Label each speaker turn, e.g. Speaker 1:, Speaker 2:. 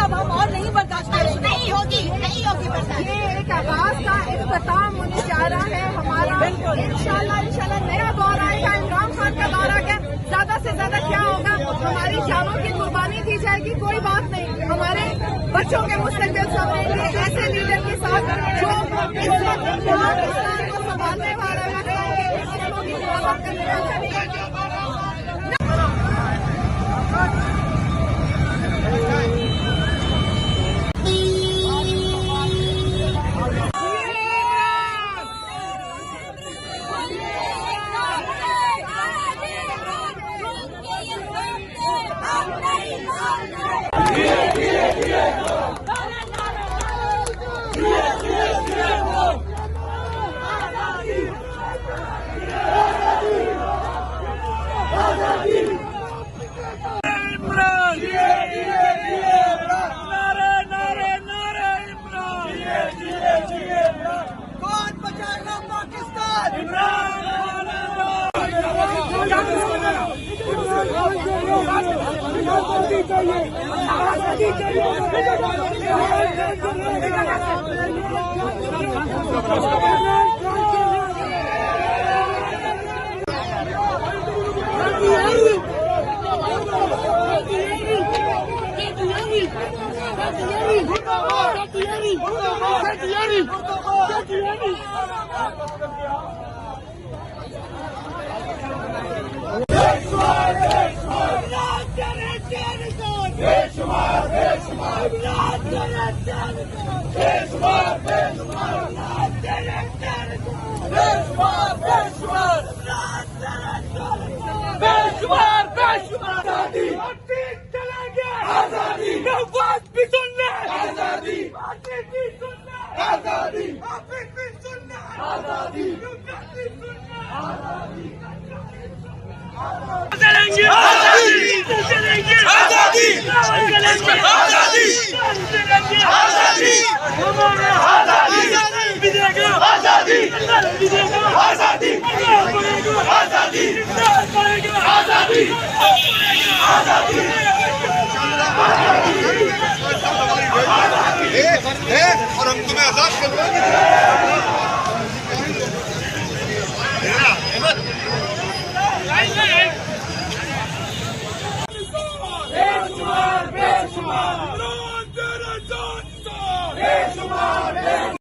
Speaker 1: अब हम और नहीं बर्दाश्त करेंगे। नहीं होगी बर्दाश्त। ये एक आगाज का इख्तिताम होने जा रहा है हमारा। इंशाल्लाह नया दौर आएगा। इमरान खान का दौर आ गया। ज्यादा से ज्यादा क्या होगा, हमारी जानों की कुर्बानी दी जाएगी, कोई बात नहीं। हमारे बच्चों के मुस्तकबिल संभलेंगे ऐसे लीडर के साथ जो इस वक्त पाकिस्तान को संभालने वाला है।
Speaker 2: और हम तुम्हें आजाद कर